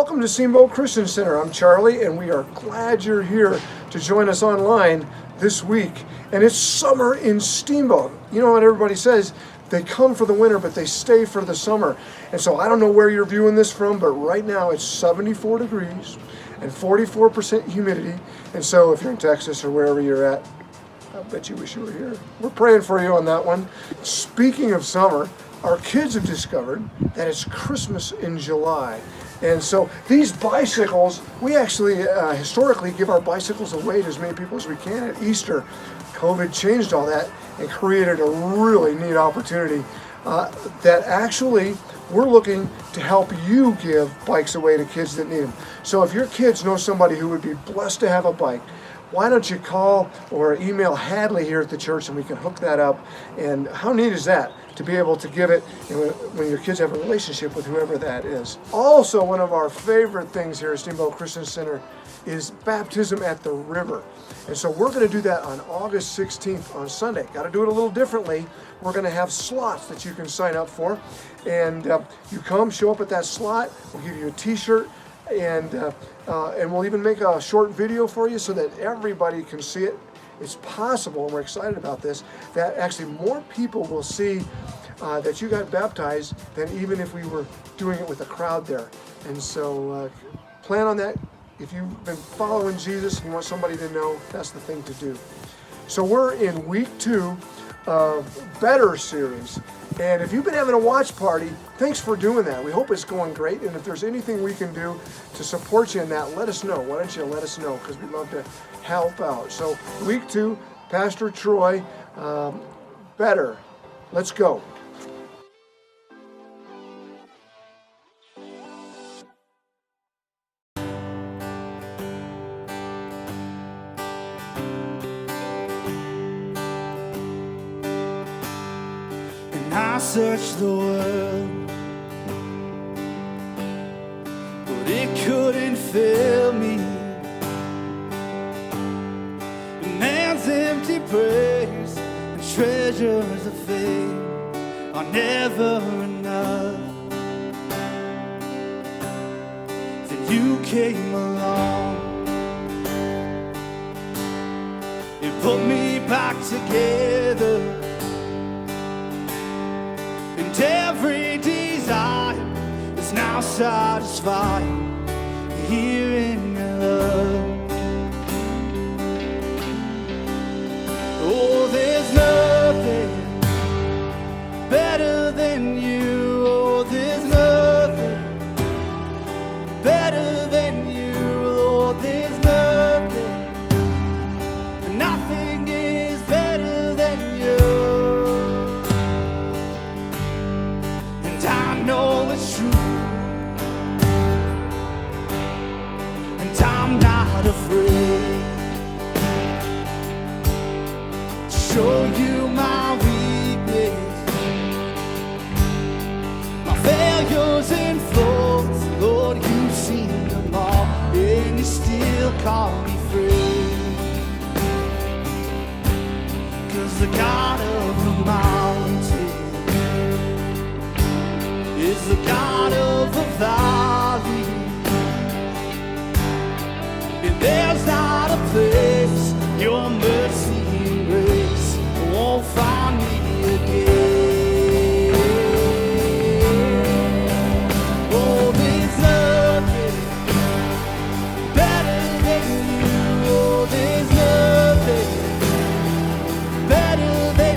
Welcome to Steamboat Christian Center. I'm Charlie, and we are glad you're here to join us online this week. And it's summer in Steamboat. You know what everybody says? They come for the winter, but they stay for the summer. And so I don't know where you're viewing this from, but right now it's 74 degrees and 44% humidity. And so if you're in Texas or wherever you're at, I bet you wish you were here. We're praying for you on that one. Speaking of summer, our kids have discovered that it's Christmas in July. And so these bicycles, we actually historically give our bicycles away to as many people as we can at Easter. COVID changed all that and created a really neat opportunity that actually we're looking to help you give bikes away to kids that need them. So if your kids know somebody who would be blessed to have a bike, why don't you call or email Hadley here at the church and we can hook that up. And how neat is that to be able to give it when your kids have a relationship with whoever that is. Also, one of our favorite things here at Steamboat Christian Center is baptism at the river. And so we're going to do that on August 16th on Sunday. Got to do it a little differently. We're going to have slots that you can sign up for. And you come, show up at that slot. We'll give you a t-shirt. And we'll even make a short video for you so that everybody can see it. It's possible, and we're excited about this, that actually more people will see that you got baptized than even if we were doing it with a crowd there. And so plan on that. If you've been following Jesus and you want somebody to know, that's the thing to do. So we're in week 2 of Better series. And if you've been having a watch party, thanks for doing that. We hope it's going great. And if there's anything we can do to support you in that, let us know. Why don't you let us know? Because we'd love to help out. So week 2, Pastor Troy, Better. Let's go. I searched the world, but it couldn't fill me. A man's empty praise and treasures of faith are never enough. Then you came along, it put me back together. And every desire is now satisfied here in your love. Oh, there's nothing better than you. Oh, there's nothing better than you. Oh, there's nothing, nothing is better than you. I know it's true, and I'm not afraid to show you my weakness, my failures and faults. Lord, you've seen them all, and you still call me friend. 'Cause the God of the mountain is the God of the valley, and there's not a place your mercy and grace won't find me again. Oh, there's nothing better than you. Oh, there's nothing better than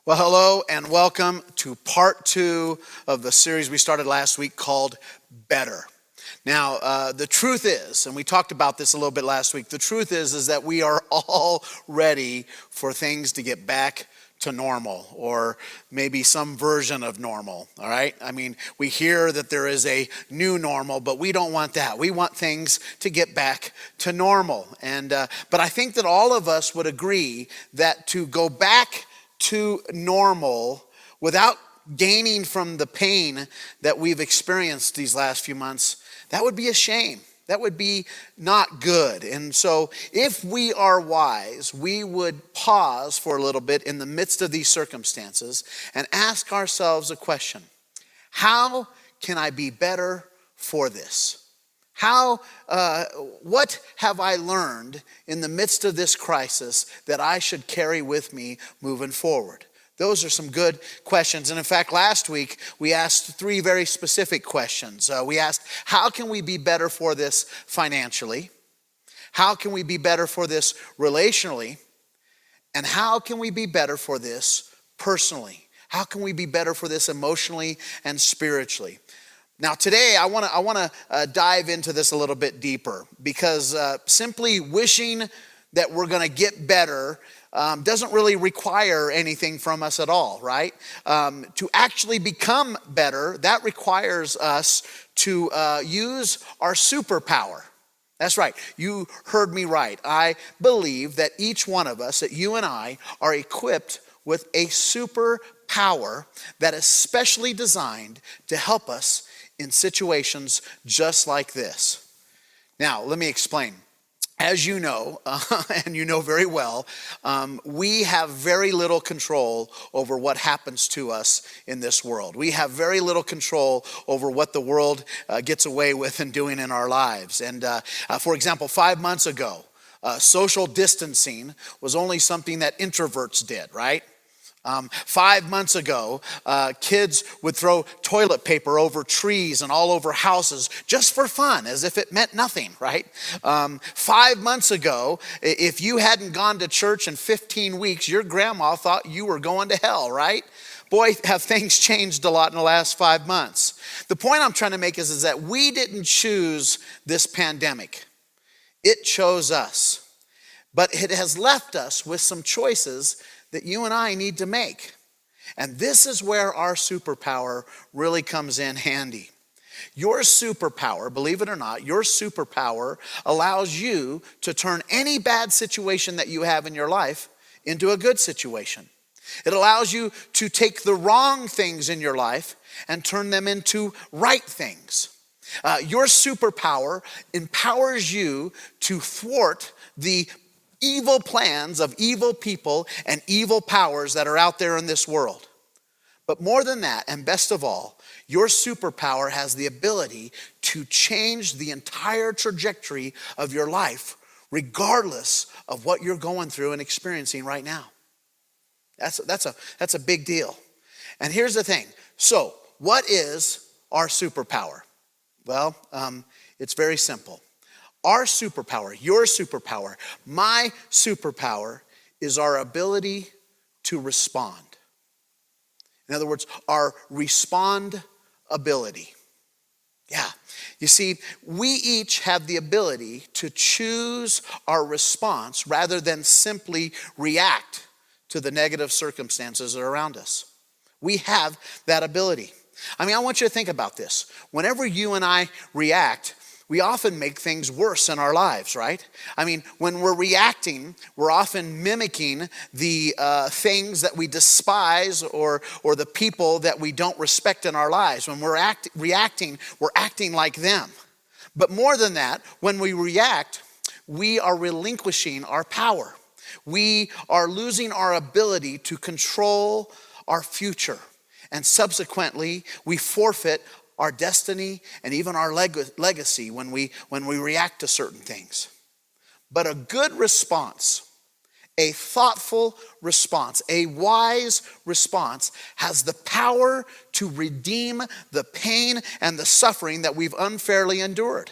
Well, hello and welcome to part 2 of the series we started last week called Better. Now, the truth is, and we talked about this a little bit last week, the truth is that we are all ready for things to get back to normal, or maybe some version of normal, all right? I mean, we hear that there is a new normal, but we don't want that. We want things to get back to normal. But I think that all of us would agree that to go back to normal without gaining from the pain that we've experienced these last few months, that would be a shame. That would be not good. And so if we are wise, we would pause for a little bit in the midst of these circumstances and ask ourselves a question. How can I be better for this? What have I learned in the midst of this crisis that I should carry with me moving forward? Those are some good questions. And in fact, last week, we asked 3 very specific questions. We asked, how can we be better for this financially? How can we be better for this relationally? And how can we be better for this personally? How can we be better for this emotionally and spiritually? Now today, I want to dive into this a little bit deeper, because simply wishing that we're going to get better doesn't really require anything from us at all, right? To actually become better, that requires us to use our superpower. That's right. You heard me right. I believe that each one of us, that you and I, are equipped with a superpower that is specially designed to help us in situations just like this. Now, let me explain. As you know, and you know very well, we have very little control over what happens to us in this world. We have very little control over what the world gets away with and doing in our lives. And for example, 5 months ago, social distancing was only something that introverts did, right? 5 months ago, kids would throw toilet paper over trees and all over houses just for fun, as if it meant nothing, right? 5 months ago, if you hadn't gone to church in 15 weeks, your grandma thought you were going to hell, right? Boy, have things changed a lot in the last 5 months. The point I'm trying to make is that we didn't choose this pandemic. It chose us. But it has left us with some choices that you and I need to make. And this is where our superpower really comes in handy. Your superpower, believe it or not, your superpower allows you to turn any bad situation that you have in your life into a good situation. It allows you to take the wrong things in your life and turn them into right things. Your superpower empowers you to thwart the evil plans of evil people and evil powers that are out there in this world. But more than that, and best of all, your superpower has the ability to change the entire trajectory of your life, regardless of what you're going through and experiencing right now. That's a big deal. And here's the thing. So, what is our superpower? Well, it's very simple. Our superpower, your superpower, my superpower is our ability to respond. In other words, our respond ability. Yeah. You see, we each have the ability to choose our response rather than simply react to the negative circumstances that are around us. We have that ability. I mean, I want you to think about this. Whenever you and I react, we often make things worse in our lives, right? I mean, when we're reacting, we're often mimicking the things that we despise or the people that we don't respect in our lives. When we're reacting, we're acting like them. But more than that, when we react, we are relinquishing our power. We are losing our ability to control our future. And subsequently, we forfeit our destiny and even our legacy when we react to certain things. But a good response, a thoughtful response, a wise response has the power to redeem the pain and the suffering that we've unfairly endured.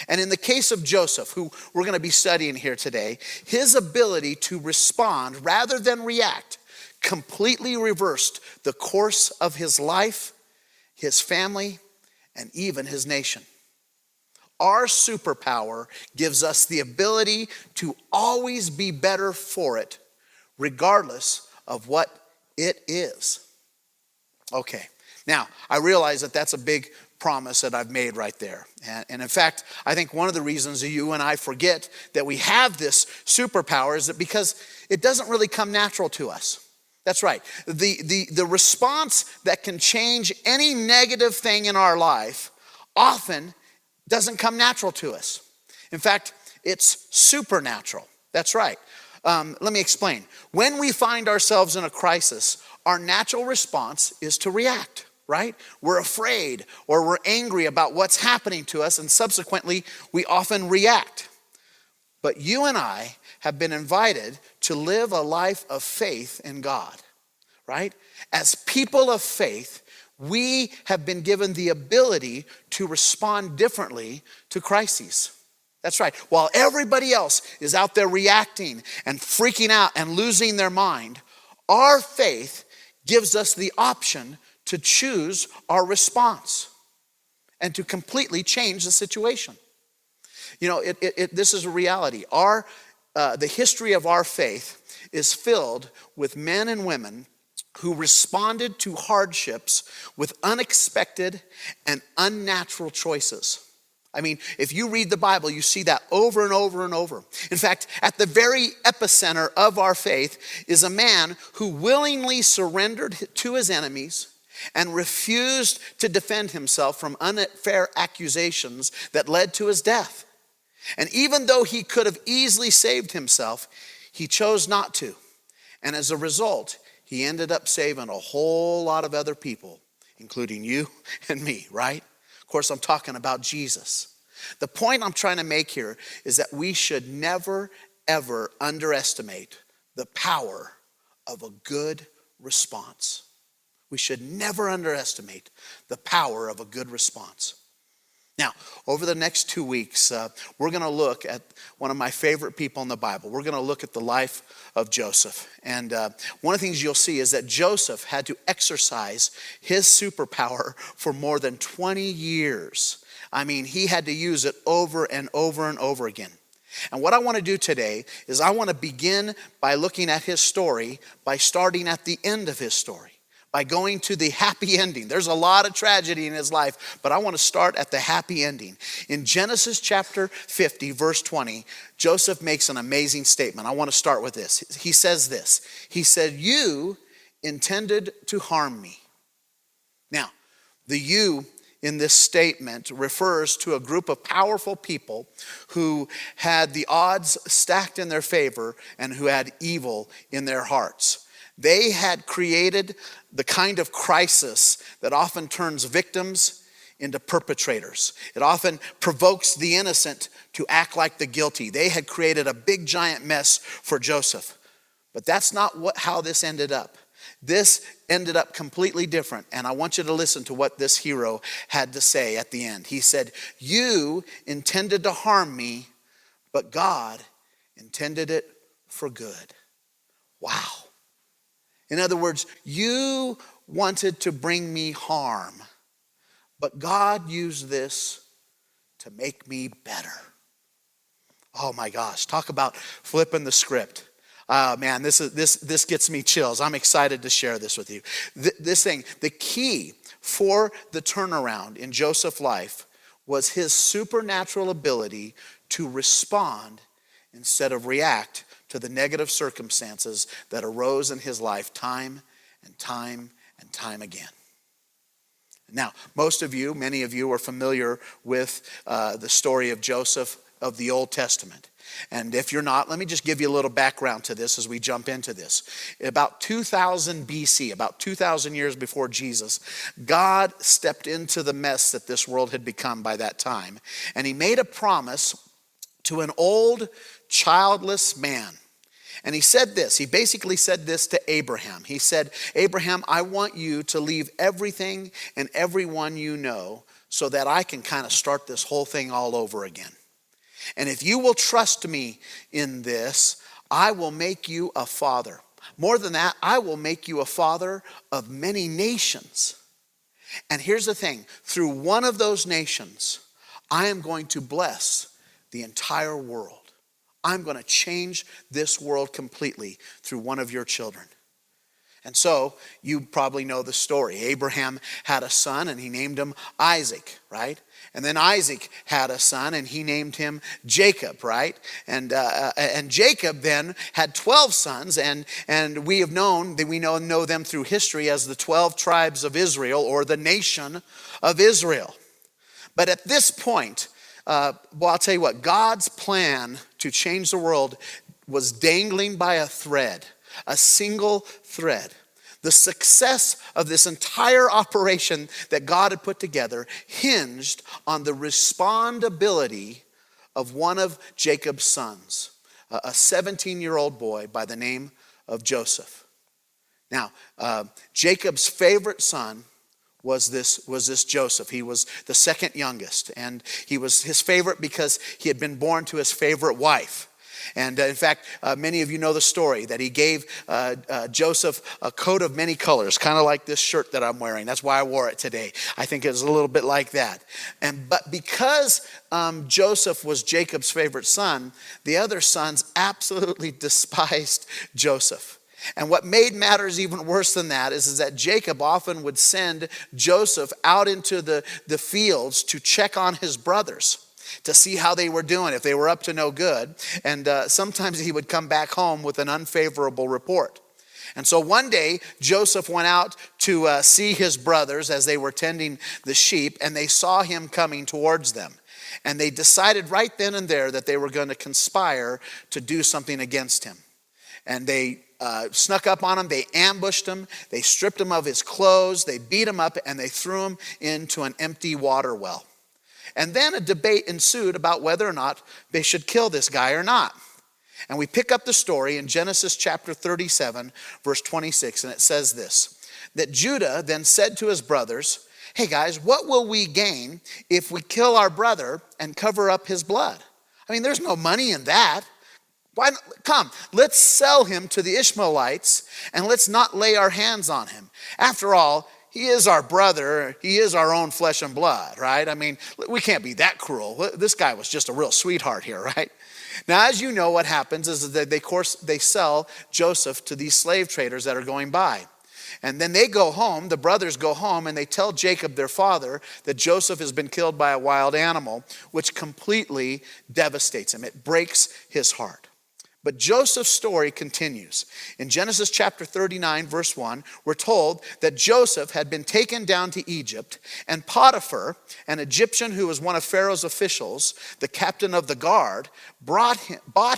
And in the case of Joseph, who we're going to be studying here today, his ability to respond rather than react completely reversed the course of his life, his family, and even his nation. Our superpower gives us the ability to always be better for it, regardless of what it is. Okay, now I realize that that's a big promise that I've made right there. And in fact, I think one of the reasons that you and I forget that we have this superpower is that because it doesn't really come natural to us. That's right. The response that can change any negative thing in our life often doesn't come natural to us. In fact, it's supernatural. That's right. Let me explain. When we find ourselves in a crisis, our natural response is to react, right? We're afraid or we're angry about what's happening to us, and subsequently, we often react. But you and I have been invited to live a life of faith in God, right? As people of faith, we have been given the ability to respond differently to crises. That's right. While everybody else is out there reacting and freaking out and losing their mind, our faith gives us the option to choose our response and to completely change the situation. You know, this is a reality. The history of our faith is filled with men and women who responded to hardships with unexpected and unnatural choices. I mean, if you read the Bible, you see that over and over and over. In fact, at the very epicenter of our faith is a man who willingly surrendered to his enemies and refused to defend himself from unfair accusations that led to his death. And even though he could have easily saved himself, he chose not to. And as a result, he ended up saving a whole lot of other people, including you and me, right? Of course, I'm talking about Jesus. The point I'm trying to make here is that we should never, ever underestimate the power of a good response. We should never underestimate the power of a good response. Now, over the next 2 weeks, we're going to look at one of my favorite people in the Bible. We're going to look at the life of Joseph. And one of the things you'll see is that Joseph had to exercise his superpower for more than 20 years. I mean, he had to use it over and over and over again. And what I want to do today is I want to begin by looking at his story, by starting at the end of his story, by going to the happy ending. There's a lot of tragedy in his life, but I want to start at the happy ending. In Genesis chapter 50, verse 20, Joseph makes an amazing statement. I want to start with this. He says this. He said, "You intended to harm me." Now, the "you" in this statement refers to a group of powerful people who had the odds stacked in their favor and who had evil in their hearts. They had created the kind of crisis that often turns victims into perpetrators. It often provokes the innocent to act like the guilty. They had created a big giant mess for Joseph. But that's not how this ended up. This ended up completely different. And I want you to listen to what this hero had to say at the end. He said, "You intended to harm me, but God intended it for good." Wow. In other words, you wanted to bring me harm, but God used this to make me better. Oh my gosh, talk about flipping the script. Man, this gets me chills. I'm excited to share this with you. The key for the turnaround in Joseph's life was his supernatural ability to respond instead of react to the negative circumstances that arose in his life time and time and time again. Now, many of you are familiar with the story of Joseph of the Old Testament. And if you're not, let me just give you a little background to this as we jump into this. About 2000 BC, about 2,000 years before Jesus, God stepped into the mess that this world had become by that time. And he made a promise to an old, childless man. And he said this, he basically said this to Abraham. He said, "Abraham, I want you to leave everything and everyone you know so that I can kind of start this whole thing all over again. And if you will trust me in this, I will make you a father. more than that, I will make you a father of many nations. And here's the thing, through one of those nations, I am going to bless the entire world. I'm going to change this world completely through one of your children. And so, you probably know the story. Abraham had a son and he named him Isaac, right? And then Isaac had a son and he named him Jacob, right? And Jacob then had 12 sons, and we know them through history as the 12 tribes of Israel, or the nation of Israel. But at this point, I'll tell you what, God's plan to change the world was dangling by a thread, a single thread. The success of this entire operation that God had put together hinged on the respondability of one of Jacob's sons, a 17-year-old boy by the name of Joseph. Now, Jacob's favorite son was this Joseph. He was the second youngest, and he was his favorite because he had been born to his favorite wife. And in fact, many of you know the story that he gave Joseph a coat of many colors, kind of like this shirt that I'm wearing. That's why I wore it today. I think it was a little bit like that. But because Joseph was Jacob's favorite son, the other sons absolutely despised Joseph. And what made matters even worse than that is that Jacob often would send Joseph out into the fields to check on his brothers, to see how they were doing, if they were up to no good. And sometimes he would come back home with an unfavorable report. And so one day, Joseph went out to see his brothers as they were tending the sheep, and they saw him coming towards them. And they decided right then and there that they were going to conspire to do something against him. And they snuck up on him, they ambushed him, they stripped him of his clothes, they beat him up, and they threw him into an empty water well. And then a debate ensued about whether or not they should kill this guy or not. And we pick up the story in Genesis chapter 37, verse 26, and it says this, that Judah then said to his brothers, "Hey guys, what will we gain if we kill our brother and cover up his blood? I mean, there's no money in that. Come, let's sell him to the Ishmaelites and let's not lay our hands on him. After all, he is our brother. He is our own flesh and blood, right? I mean, we can't be that cruel. This guy was just a real sweetheart here, right?" Now, as you know, what happens is that they sell Joseph to these slave traders that are going by. And then they go home, the brothers go home, and they tell Jacob, their father, that Joseph has been killed by a wild animal, which completely devastates him. It breaks his heart. But Joseph's story continues. In Genesis chapter 39, verse 1, we're told that Joseph had been taken down to Egypt, and Potiphar, an Egyptian who was one of Pharaoh's officials, the captain of the guard, bought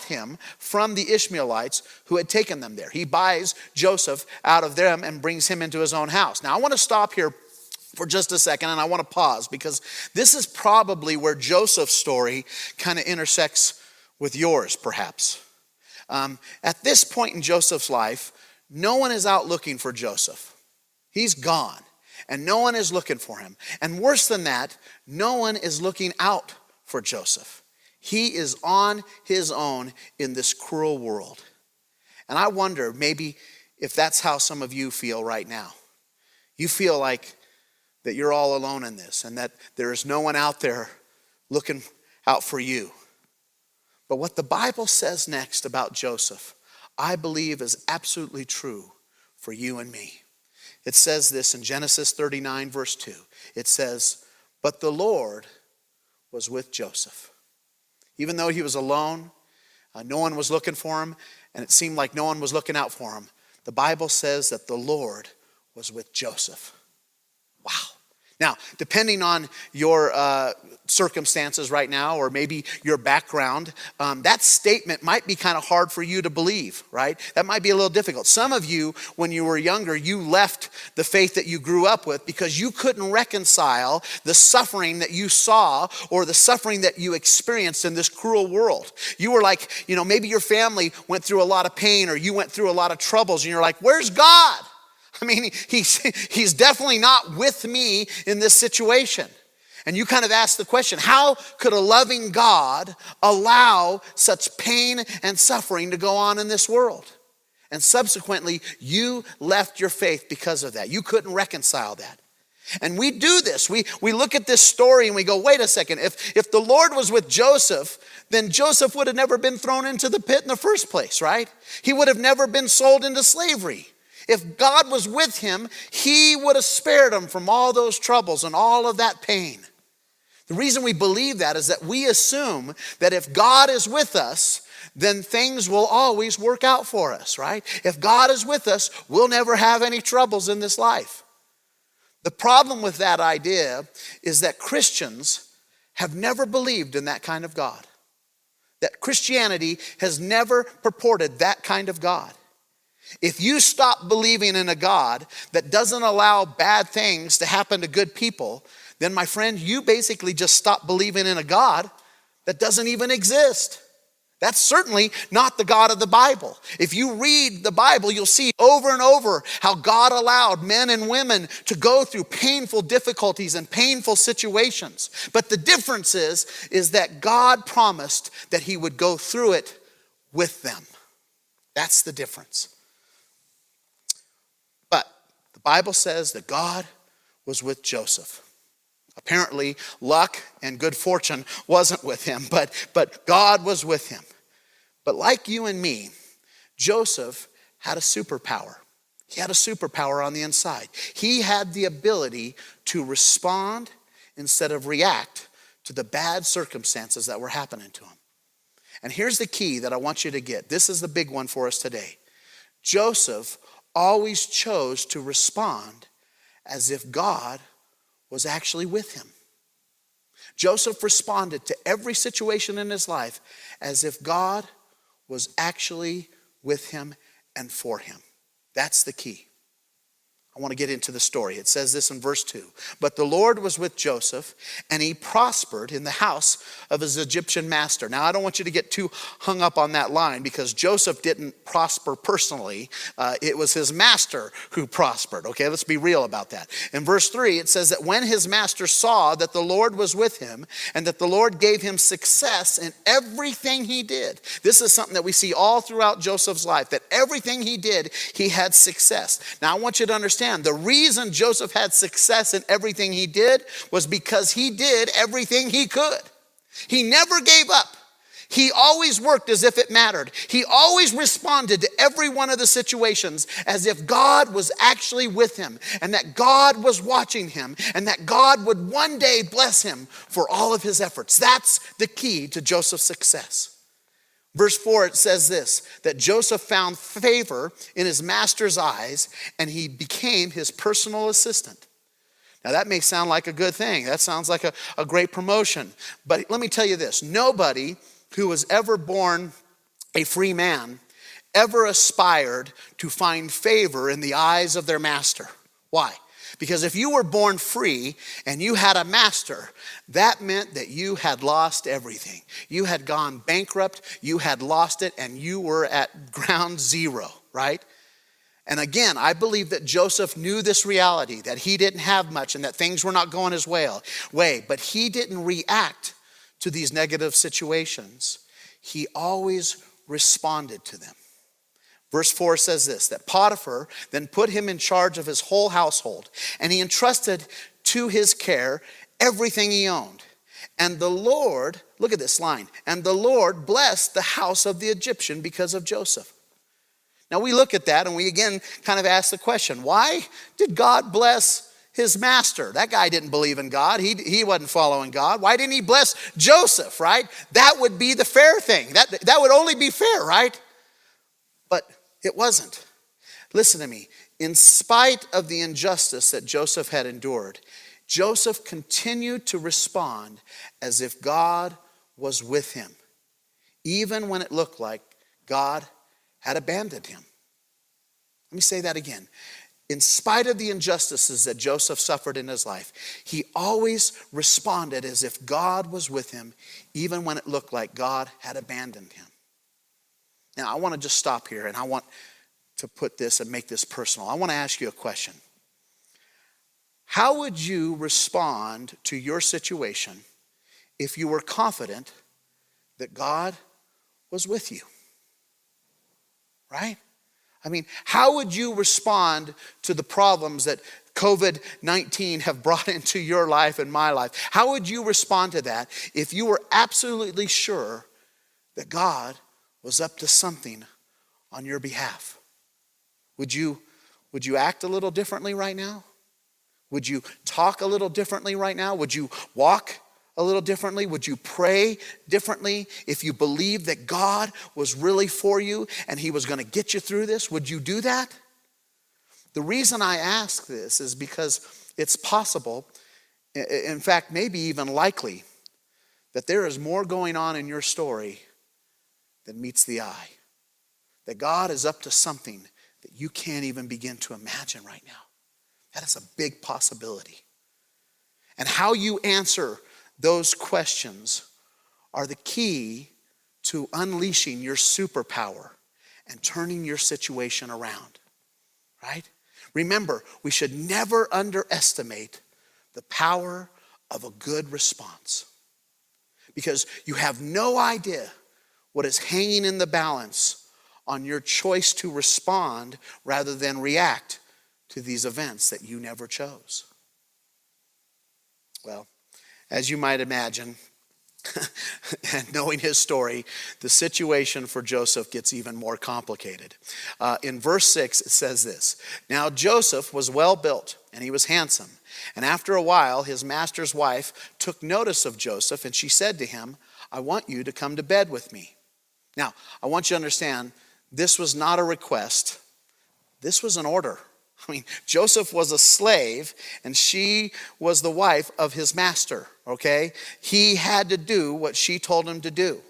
him from the Ishmaelites who had taken them there. He buys Joseph out of them and brings him into his own house. Now, I want to stop here for just a second, and I want to pause, because this is probably where Joseph's story kind of intersects with yours, perhaps. At this point in Joseph's life, no one is out looking for Joseph. He's gone, and no one is looking for him. And worse than that, no one is looking out for Joseph. He is on his own in this cruel world. And I wonder maybe if that's how some of you feel right now. You feel like that you're all alone in this, and that there is no one out there looking out for you. But what the Bible says next about Joseph, I believe is absolutely true for you and me. It says this in Genesis 39, verse 2. It says, "But the Lord was with Joseph." Even though he was alone, no one was looking for him, and it seemed like no one was looking out for him, the Bible says that the Lord was with Joseph. Wow. Now, depending on your circumstances right now, or maybe your background, that statement might be kind of hard for you to believe, right? That might be a little difficult. Some of you, when you were younger, you left the faith that you grew up with because you couldn't reconcile the suffering that you saw or the suffering that you experienced in this cruel world. You were like, maybe your family went through a lot of pain, or you went through a lot of troubles, and you're like, where's God? I mean, he's definitely not with me in this situation. And you kind of ask the question, how could a loving God allow such pain and suffering to go on in this world? And subsequently, you left your faith because of that. You couldn't reconcile that. And we do this. We look at this story and we go, wait a second. If the Lord was with Joseph, then Joseph would have never been thrown into the pit in the first place, right? He would have never been sold into slavery. If God was with him, he would have spared him from all those troubles and all of that pain. The reason we believe that is that we assume that if God is with us, then things will always work out for us, right? If God is with us, we'll never have any troubles in this life. The problem with that idea is that Christians have never believed in that kind of God. That Christianity has never purported that kind of God. If you stop believing in a God that doesn't allow bad things to happen to good people, then my friend, you basically just stop believing in a God that doesn't even exist. That's certainly not the God of the Bible. If you read the Bible, you'll see over and over how God allowed men and women to go through painful difficulties and painful situations. But the difference is that God promised that he would go through it with them. That's the difference. But the Bible says that God was with Joseph. Apparently, luck and good fortune wasn't with him, but God was with him. But like you and me, Joseph had a superpower. He had a superpower on the inside. He had the ability to respond instead of react to the bad circumstances that were happening to him. And here's the key that I want you to get. This is the big one for us today. Joseph always chose to respond as if God was actually with him. Joseph responded to every situation in his life as if God was actually with him and for him. That's the key. I want to get into the story. It says this in verse 2. But the Lord was with Joseph, and he prospered in the house of his Egyptian master. Now, I don't want you to get too hung up on that line, because Joseph didn't prosper personally. It was his master who prospered. Okay, let's be real about that. In verse 3, it says that when his master saw that the Lord was with him, and that the Lord gave him success in everything he did. This is something that we see all throughout Joseph's life, that everything he did, he had success. Now, I want you to understand, the reason Joseph had success in everything he did was because he did everything he could. He never gave up. He always worked as if it mattered. He always responded to every one of the situations as if God was actually with him, and that God was watching him, and that God would one day bless him for all of his efforts. That's the key to Joseph's success. Verse 4, it says this, that Joseph found favor in his master's eyes, and he became his personal assistant. Now that may sound like a good thing. That sounds like a great promotion. But let me tell you this, nobody who was ever born a free man ever aspired to find favor in the eyes of their master. Why? Because if you were born free and you had a master, that meant that you had lost everything. You had gone bankrupt, you had lost it, and you were at ground zero, right? And again, I believe that Joseph knew this reality, that he didn't have much and that things were not going his way, but he didn't react to these negative situations. He always responded to them. Verse 4 says this, that Potiphar then put him in charge of his whole household, and he entrusted to his care everything he owned. And the Lord, look at this line, and the Lord blessed the house of the Egyptian because of Joseph. Now we look at that and we again kind of ask the question, why did God bless his master? That guy didn't believe in God. He wasn't following God. Why didn't he bless Joseph, right? That would be the fair thing. That would only be fair, right? But it wasn't. Listen to me. In spite of the injustice that Joseph had endured, Joseph continued to respond as if God was with him, even when it looked like God had abandoned him. Let me say that again. In spite of the injustices that Joseph suffered in his life, he always responded as if God was with him, even when it looked like God had abandoned him. Now, I want to just stop here, and I want to put this and make this personal. I want to ask you a question. How would you respond to your situation if you were confident that God was with you? Right? I mean, how would you respond to the problems that COVID-19 have brought into your life and my life? How would you respond to that if you were absolutely sure that God was up to something on your behalf? Would you act a little differently right now? Would you talk a little differently right now? Would you walk a little differently? Would you pray differently if you believed that God was really for you and he was going to get you through this? Would you do that? The reason I ask this is because it's possible, in fact, maybe even likely, that there is more going on in your story than meets the eye. That God is up to something that you can't even begin to imagine right now. That is a big possibility. And how you answer those questions are the key to unleashing your superpower and turning your situation around, right? Remember, we should never underestimate the power of a good response, because you have no idea what is hanging in the balance on your choice to respond rather than react to these events that you never chose. Well, as you might imagine, and knowing his story, the situation for Joseph gets even more complicated. In verse 6, it says this: "Now Joseph was well built, and he was handsome. And after a while, his master's wife took notice of Joseph, and she said to him, 'I want you to come to bed with me.'" Now, I want you to understand, this was not a request. This was an order. I mean, Joseph was a slave, and she was the wife of his master, okay? He had to do what she told him to do.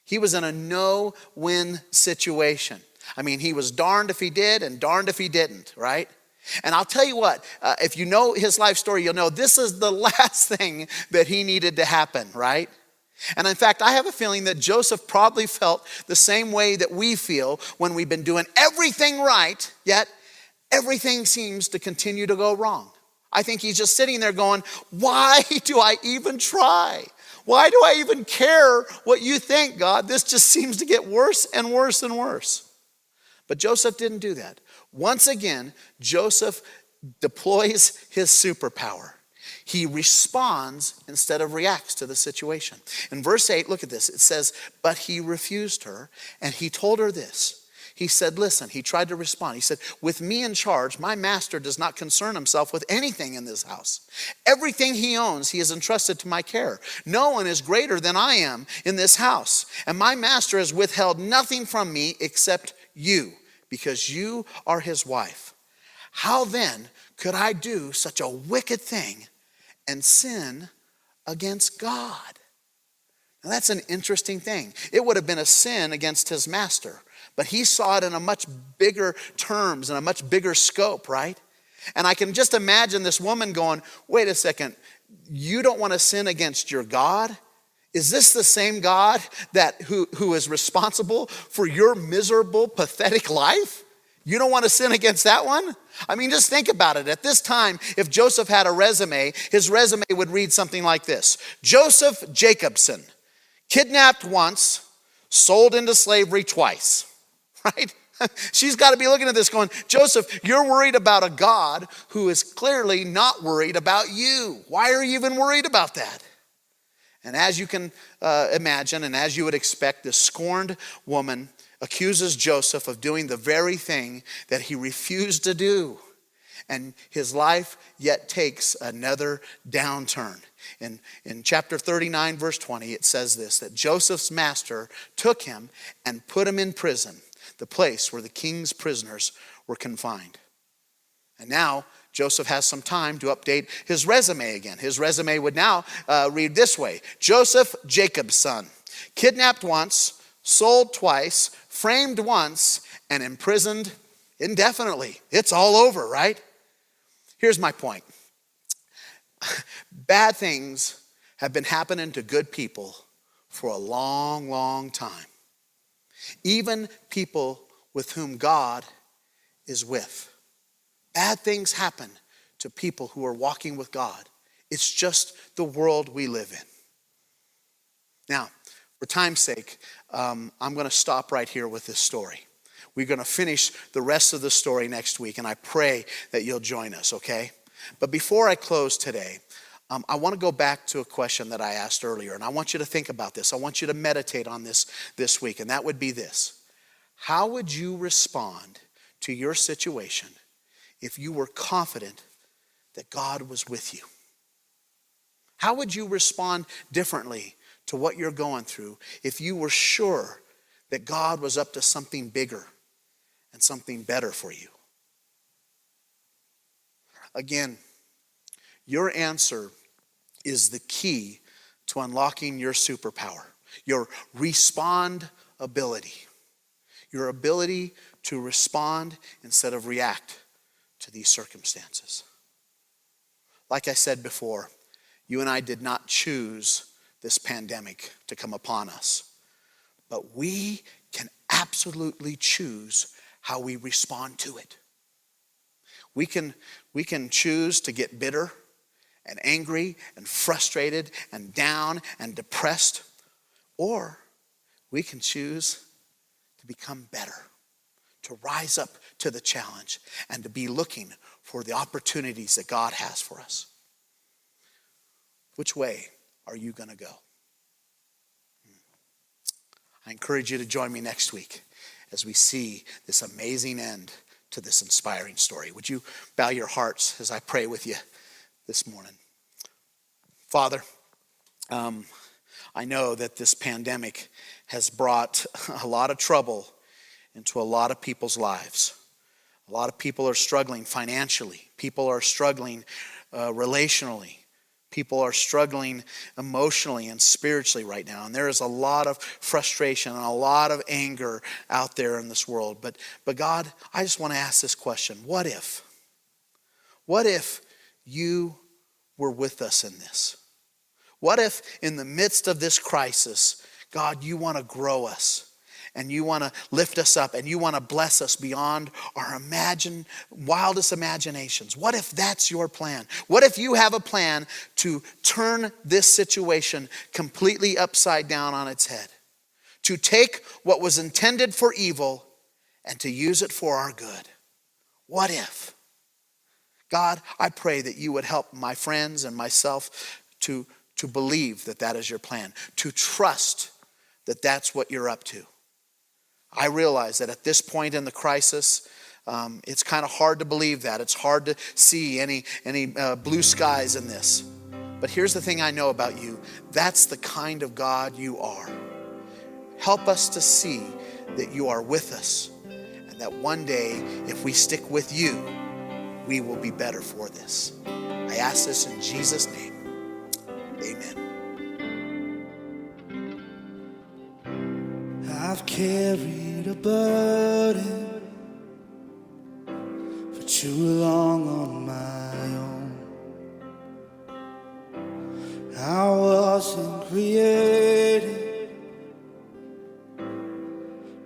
He was in a no-win situation. I mean, he was darned if he did and darned if he didn't, right? And I'll tell you what, if you know his life story, you'll know this is the last thing that he needed to happen, right? And in fact, I have a feeling that Joseph probably felt the same way that we feel when we've been doing everything right, yet everything seems to continue to go wrong. I think he's just sitting there going, why do I even try? Why do I even care what you think, God? This just seems to get worse and worse and worse. But Joseph didn't do that. Once again, Joseph deploys his superpower. He responds instead of reacts to the situation. In verse 8, look at this. It says, "But he refused her, and he told her this." He said, listen, he tried to respond. He said, "With me in charge, my master does not concern himself with anything in this house. Everything he owns, he has entrusted to my care. No one is greater than I am in this house. And my master has withheld nothing from me except you, because you are his wife. How then could I do such a wicked thing and sin against God?" Now that's an interesting thing. It would have been a sin against his master, but he saw it in a much bigger terms and a much bigger scope, right? And I can just imagine this woman going, wait a second, you don't want to sin against your God? Is this the same God who is responsible for your miserable, pathetic life? You don't want to sin against that one? I mean, just think about it. At this time, if Joseph had a resume, his resume would read something like this: Joseph Jacobson, kidnapped once, sold into slavery twice, right? She's got to be looking at this going, Joseph, you're worried about a God who is clearly not worried about you. Why are you even worried about that? And as you can imagine, and as you would expect, this scorned woman accuses Joseph of doing the very thing that he refused to do. And his life yet takes another downturn. In chapter 39, verse 20, it says this, that Joseph's master took him and put him in prison, the place where the king's prisoners were confined. And now Joseph has some time to update his resume again. His resume would now read this way: Joseph, Jacob's son, kidnapped once, sold twice, framed once, and imprisoned indefinitely. It's all over, right? Here's my point. Bad things have been happening to good people for a long, long time. Even people with whom God is with. Bad things happen to people who are walking with God. It's just the world we live in. Now, for time's sake, I'm going to stop right here with this story. We're going to finish the rest of the story next week, and I pray that you'll join us, okay? But before I close today, I want to go back to a question that I asked earlier, and I want you to think about this. I want you to meditate on this week, and that would be this. How would you respond to your situation if you were confident that God was with you? How would you respond differently to what you're going through if you were sure that God was up to something bigger and something better for you? Again, your answer is the key to unlocking your superpower, your respond ability, your ability to respond instead of react to these circumstances. Like I said before, you and I did not choose this pandemic to come upon us, but we can absolutely choose how we respond to it. We can choose to get bitter and angry and frustrated and down and depressed, or we can choose to become better, to rise up to the challenge and to be looking for the opportunities that God has for us. Which way are you going to go? I encourage you to join me next week as we see this amazing end to this inspiring story. Would you bow your hearts as I pray with you this morning? Father, I know that this pandemic has brought a lot of trouble into a lot of people's lives. A lot of people are struggling financially. People are struggling relationally. People are struggling emotionally and spiritually right now. And there is a lot of frustration and a lot of anger out there in this world. But God, I just want to ask this question. What if? What if you were with us in this? What if in the midst of this crisis, God, you want to grow us? And you want to lift us up and you want to bless us beyond our wildest imaginations. What if that's your plan? What if you have a plan to turn this situation completely upside down on its head? To take what was intended for evil and to use it for our good? What if? God, I pray that you would help my friends and myself to believe that that is your plan. To trust that that's what you're up to. I realize that at this point in the crisis, it's kind of hard to believe that. It's hard to see any blue skies in this. But here's the thing I know about you. That's the kind of God you are. Help us to see that you are with us and that one day, if we stick with you, we will be better for this. I ask this in Jesus' name. Amen. I've carried a burden for too long on my own. I wasn't created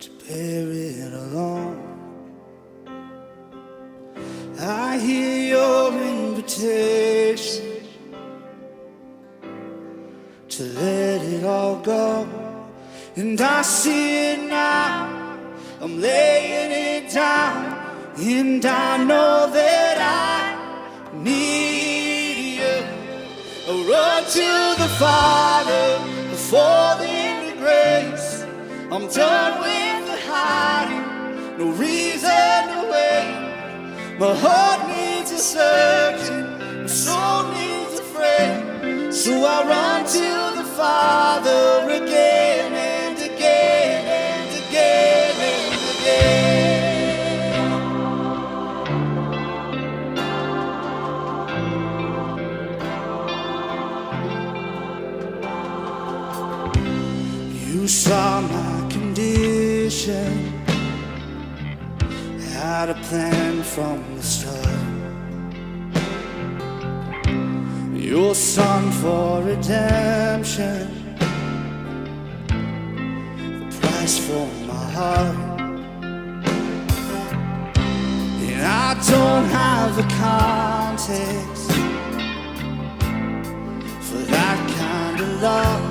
to bear it alone. I hear your invitation to let it all go. And I see it now, I'm laying it down, and I know that I need you. I run to the Father, I fall into grace. I'm done with the hiding, no reason to wait. My heart needs a searching, my soul needs a friend. So I run to the Father again and again and again and again. You saw my condition, had a plan from the start. Your son for redemption, the price for my heart. And I don't have the context for that kind of love.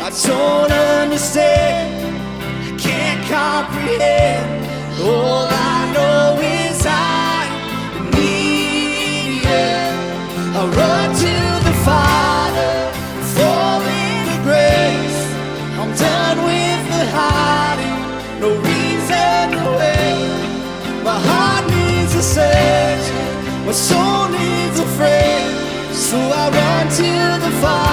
I don't understand, I can't comprehend All I know is I need you. I run to the Father, fall into grace. I'm done with the hiding, no reason to wait. My heart needs a surgeon, my soul needs a friend. So I run to the Father.